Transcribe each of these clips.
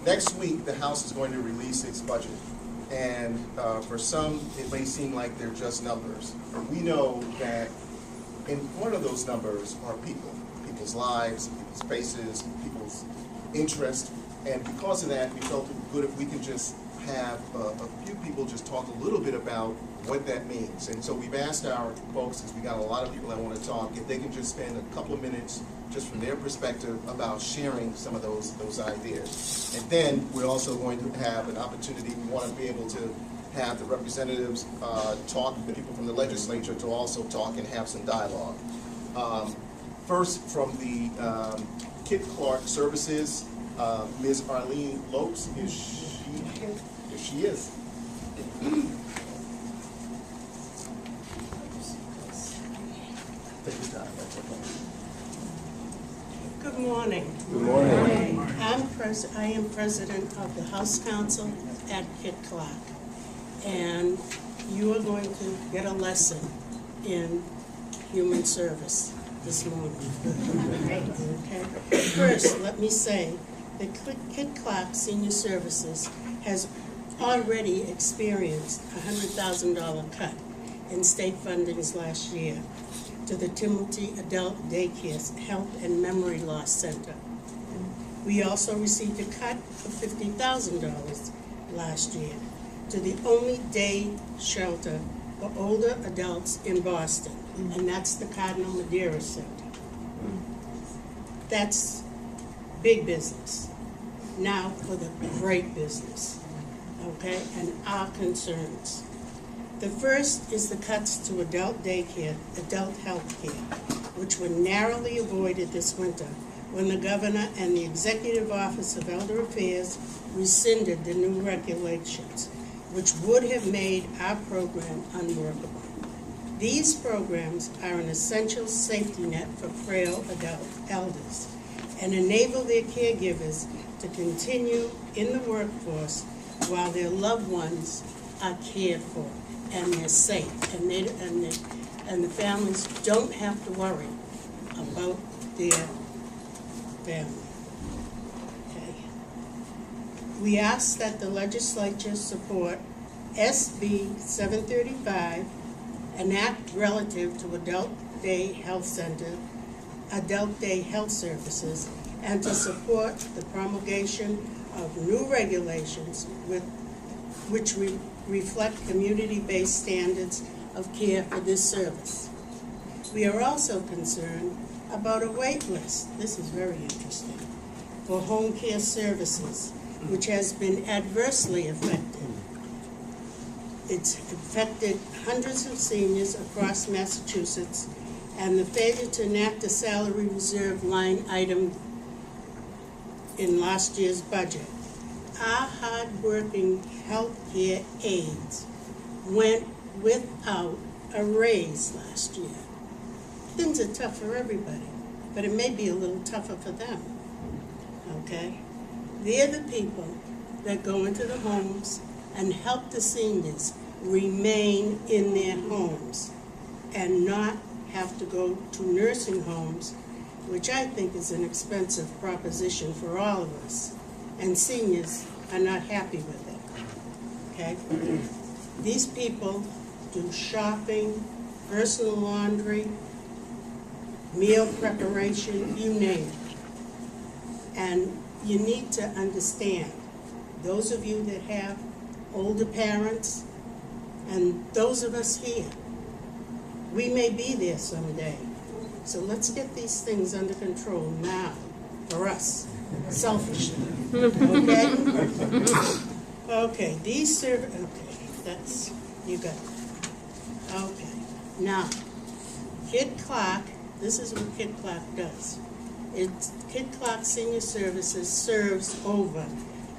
next week, the House is going to release its budget. And for some, it may seem like they're just numbers. But we know that in one of those numbers are people, people's lives, people's faces, people's interests. And because of that, we felt it would be good if we could just have a few people just talk a little bit about what that means. And so we've asked our folks, because we got a lot of people that want to talk, if they can just spend a couple of minutes just from their perspective about sharing some of those ideas. And then we're also going to have an opportunity, we want to be able to have the representatives talk, the people from the legislature to also talk and have some dialogue. First, from the Kit Clark Services, Ms. Arlene Lopes, is she here? Yes, she is. Take your time, that's okay. Good morning. Good morning. I am president of the House Council at Kit Clark, and you are going to get a lesson in human service this morning. Okay. First, let me say that Kit Clark Senior Services has already experienced a $100,000 cut in state fundings last year to the Timothy Adult Daycare Health and Memory Loss Center. We also received a cut of $50,000 last year to the only day shelter for older adults in Boston, and that's the Cardinal Madeira Center. That's big business. Now for the great business, okay, and our concerns. The first is the cuts to adult daycare, adult health care, which were narrowly avoided this winter when the governor and the Executive Office of Elder Affairs rescinded the new regulations, which would have made our program unworkable. These programs are an essential safety net for frail adult elders and enable their caregivers to continue in the workforce while their loved ones are cared for and they're safe, and the families don't have to worry about their family. Okay. We ask that the legislature support SB 735, an act relative to adult day health center, adult day health services, and to support the promulgation of new regulations which reflect community-based standards of care for this service. We are also concerned about a wait list, this is very interesting, for home care services, which has been adversely affected. It's affected hundreds of seniors across Massachusetts, and the failure to enact a salary reserve line item in last year's budget. Our hard-working healthcare aides went without a raise last year. Things are tough for everybody, but it may be a little tougher for them, okay? They're the people that go into the homes and help the seniors remain in their homes and not have to go to nursing homes, which I think is an expensive proposition for all of us. And seniors are not happy with it, okay? These people do shopping, personal laundry, meal preparation, you name it. And you need to understand, those of you that have older parents, and those of us here, we may be there someday. So let's get these things under control now, for us. Selfishly, okay? Okay, that's, you got it. Okay, now, Kit Clark, this is what Kit Clark does. Kit Clark Senior Services serves over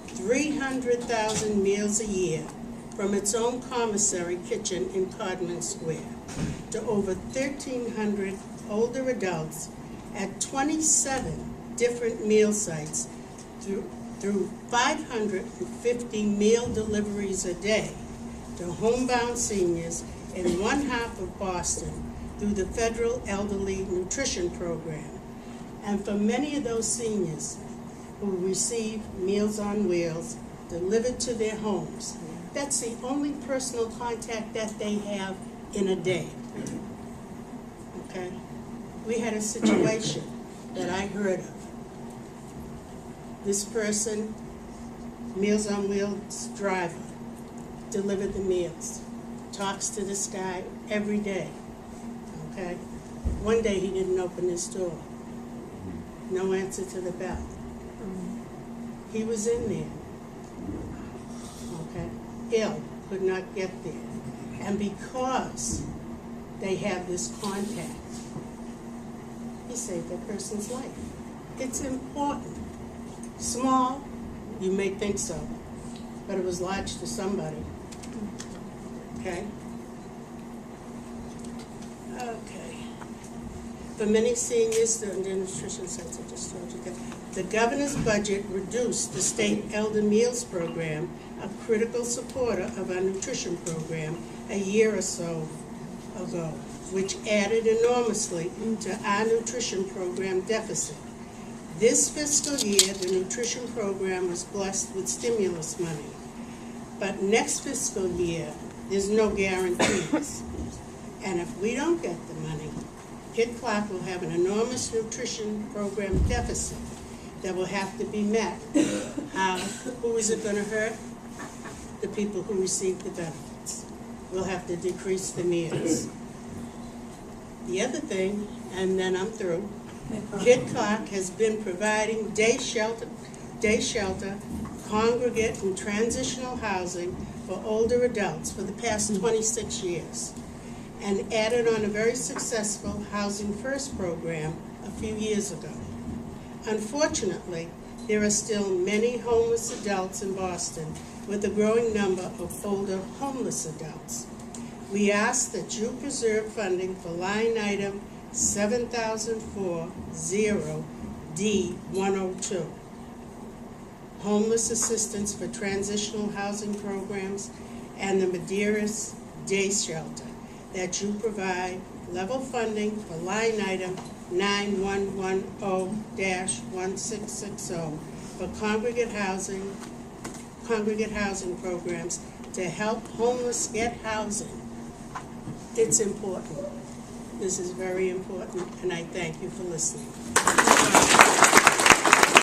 300,000 meals a year from its own commissary kitchen in Codman Square to over 1,300 older adults at 27 different meal sites through 550 meal deliveries a day to homebound seniors in one half of Boston through the Federal Elderly Nutrition Program. And for many of those seniors, who receive Meals on Wheels delivered to their homes. That's the only personal contact that they have in a day. Okay? We had a situation that I heard of. This person, Meals on Wheels driver, delivered the meals, talks to this guy every day. Okay? One day he didn't open his door. No answer to the bell. He was in there. Okay? Ill, could not get there. And because they have this contact, he saved that person's life. It's important. Small, you may think so, but it was large to somebody. Okay? Okay. For many seniors, the nutrition center just told you that the governor's budget reduced the state elder meals program, a critical supporter of our nutrition program, a year or so ago, which added enormously to our nutrition program deficit. This fiscal year, the nutrition program was blessed with stimulus money. But next fiscal year, there's no guarantees. And if we don't get the money, Kid Clark will have an enormous nutrition program deficit that will have to be met. Who is it going to hurt? The people who receive the benefits. We'll have to decrease the meals. The other thing, and then I'm through, Kid Clark has been providing day shelter, congregate, and transitional housing for older adults for the past 26 years, and added on a very successful Housing First program a few years ago. Unfortunately, there are still many homeless adults in Boston, with a growing number of older homeless adults. We ask that you preserve funding for line item 7040D102, homeless assistance for transitional housing programs, and the Medeiros Day Shelter, that you provide level funding for line item 9110-1660 for congregate housing programs to help homeless get housing. It's important. This is very important, and I thank you for listening.